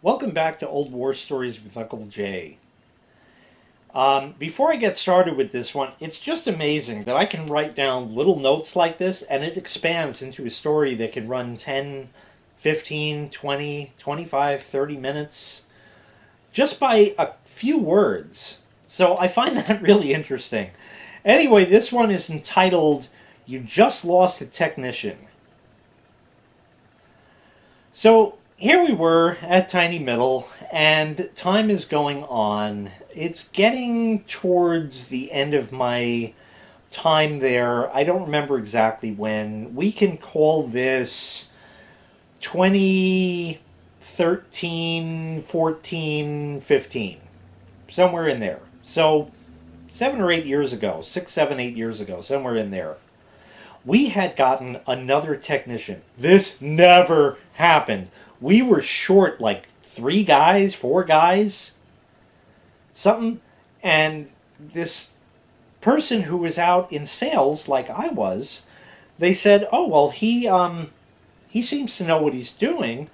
Welcome back to Old War Stories with Uncle Jay. Before I get started with this one, it's just amazing that I can write down little notes like this and it expands into a story that can run 10, 15, 20, 25, 30 minutes just by a few words. So I find that really interesting. Anyway, this one is entitled You Just Lost a Technician. So here we were at Tiny Middle, and time is going on. It's getting towards the end of my time there. I don't remember exactly when. We can call this 2013, 14, 15, somewhere in there. So 7 or 8 years ago, 6, 7, 8 years ago, somewhere in there. We had gotten another technician. This never happened. We were short like 3 guys, 4 guys, something. And this person who was out in sales, like I was, they said, "Oh well, he seems to know what he's doing.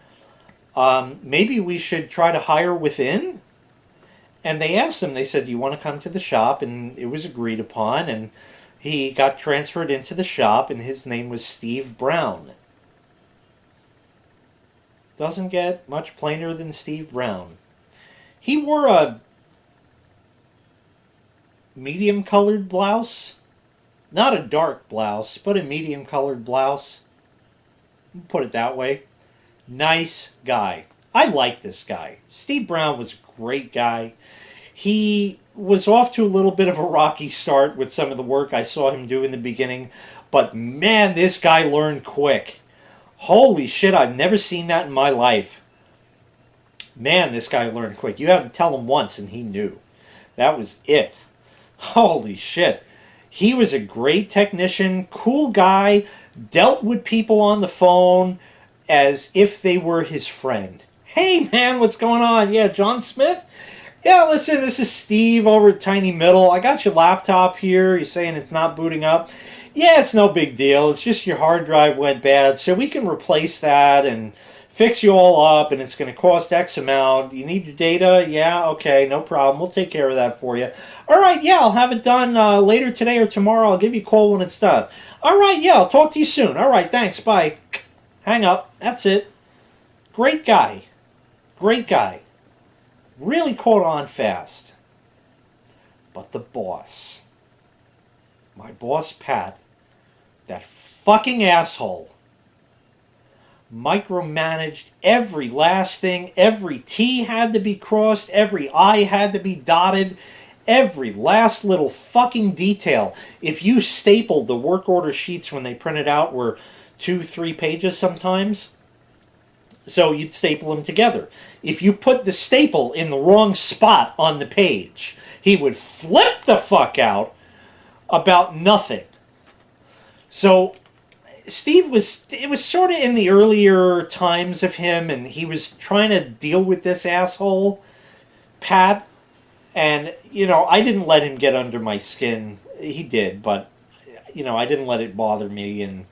Maybe we should try to hire within." And they asked him. They said, "Do you want to come to the shop?" And it was agreed upon. And he got transferred into the shop, and his name was Steve Brown. Doesn't get much plainer than Steve Brown. He wore a medium colored blouse. Not a dark blouse, but a medium colored blouse. Put it that way. Nice guy. I like this guy. Steve Brown was a great guy. He was off to a little bit of a rocky start with some of the work I saw him do in the beginning, but man, this guy learned quick. Holy shit, I've never seen that in my life. Man, this guy learned quick. You had to tell him once and he knew. That was it. Holy shit. He was a great technician, cool guy, dealt with people on the phone as if they were his friend. "Hey man, what's going on? Yeah, John Smith? Yeah, listen, this is Steve over at Tiny Middle. I got your laptop here. You're saying it's not booting up. Yeah, it's no big deal. It's just your hard drive went bad, so we can replace that and fix you all up, and it's going to cost X amount. You need your data? Yeah, okay, no problem. We'll take care of that for you. All right, yeah, I'll have it done later today or tomorrow. I'll give you a call when it's done. All right, yeah, I'll talk to you soon. All right, thanks, bye." Hang up. That's it. Great guy. Great guy. Really caught on fast. But the boss, my boss Pat, that fucking asshole, micromanaged every last thing. Every T had to be crossed, every I had to be dotted, every last little fucking detail. If you stapled the work order sheets when they printed out were 2, 3 pages sometimes, so you'd staple them together. If you put the staple in the wrong spot on the page, he would flip the fuck out about nothing. So it was sort of in the earlier times of him, and he was trying to deal with this asshole, Pat. And, I didn't let him get under my skin. He did, but, I didn't let it bother me, and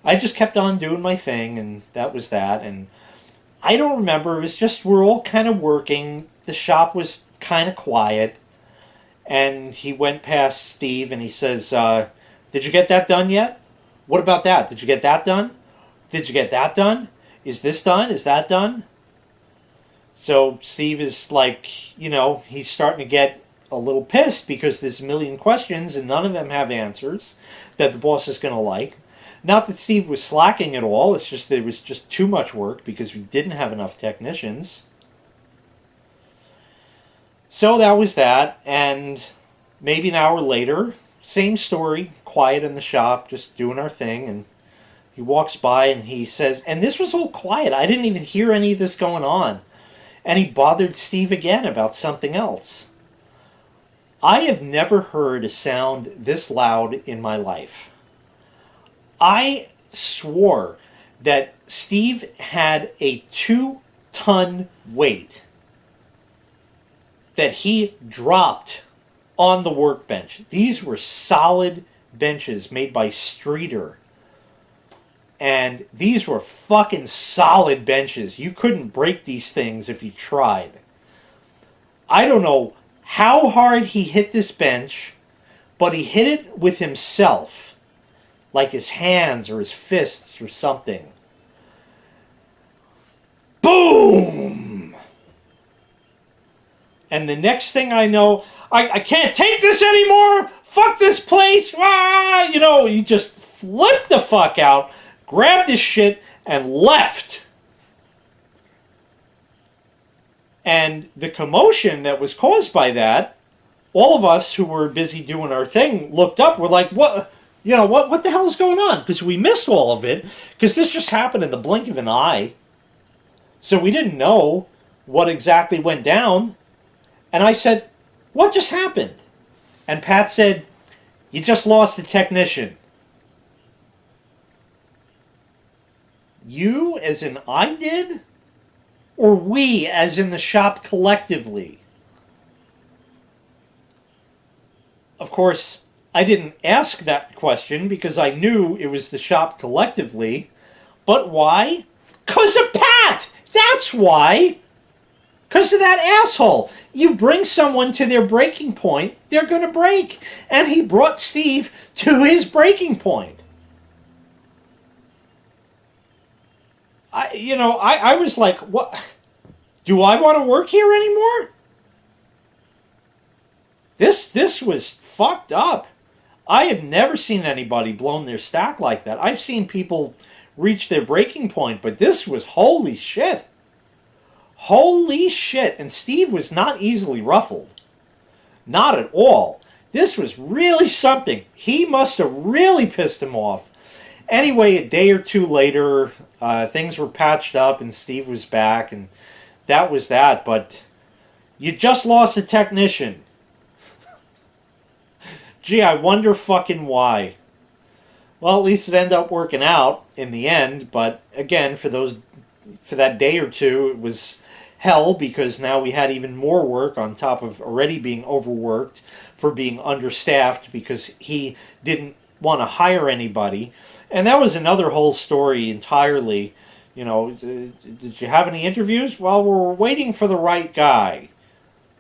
I just kept on doing my thing, and that was that. And I don't remember. It was just we're all kind of working. The shop was kind of quiet. And he went past Steve and he says, "Did you get that done yet? What about that? Did you get that done? Did you get that done? Is this done? Is that done?" So Steve is like, he's starting to get a little pissed because there's a million questions and none of them have answers that the boss is going to like. Not that Steve was slacking at all, it's just that it was just too much work because we didn't have enough technicians. So that was that, and maybe an hour later, same story, quiet in the shop, just doing our thing, and he walks by and he says, and this was all quiet, I didn't even hear any of this going on, and he bothered Steve again about something else. I have never heard a sound this loud in my life. I swore that Steve had a 2-ton weight that he dropped on the workbench. These were solid benches made by Streeter. And these were fucking solid benches. You couldn't break these things if you tried. I don't know how hard he hit this bench, but he hit it with himself. Like his hands or his fists or something. Boom! And the next thing I know, I can't take this anymore! Fuck this place! Ah! You know, he just flipped the fuck out, grabbed his shit, and left. And the commotion that was caused by that, all of us who were busy doing our thing looked up. We're like, what? You know, what the hell is going on? Because we missed all of it. Because this just happened in the blink of an eye. So we didn't know what exactly went down. And I said, what just happened? And Pat said, you just lost a technician. You as in I did? Or we as in the shop collectively? Of course, I didn't ask that question because I knew it was the shop collectively. But why? 'Cause of Pat! That's why! 'Cause of that asshole. You bring someone to their breaking point, they're going to break. And he brought Steve to his breaking point. I was like, what? Do I want to work here anymore? This was fucked up. I have never seen anybody blown their stack like that. I've seen people reach their breaking point, but this was holy shit. Holy shit. And Steve was not easily ruffled. Not at all. This was really something. He must have really pissed him off. Anyway, a day or two later, things were patched up and Steve was back, and that was that. But you just lost a technician. Gee, I wonder fucking why. Well, at least it ended up working out in the end. But again, for that day or two, it was hell because now we had even more work on top of already being overworked for being understaffed because he didn't want to hire anybody. And that was another whole story entirely. You know, did you have any interviews? Well, we're waiting for the right guy.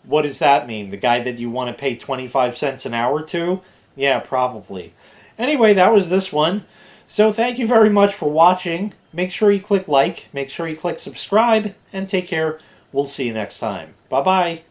What does that mean? The guy that you want to pay 25 cents an hour to? Yeah, probably. Anyway, that was this one. So thank you very much for watching. Make sure you click like, make sure you click subscribe, and take care. We'll see you next time. Bye-bye.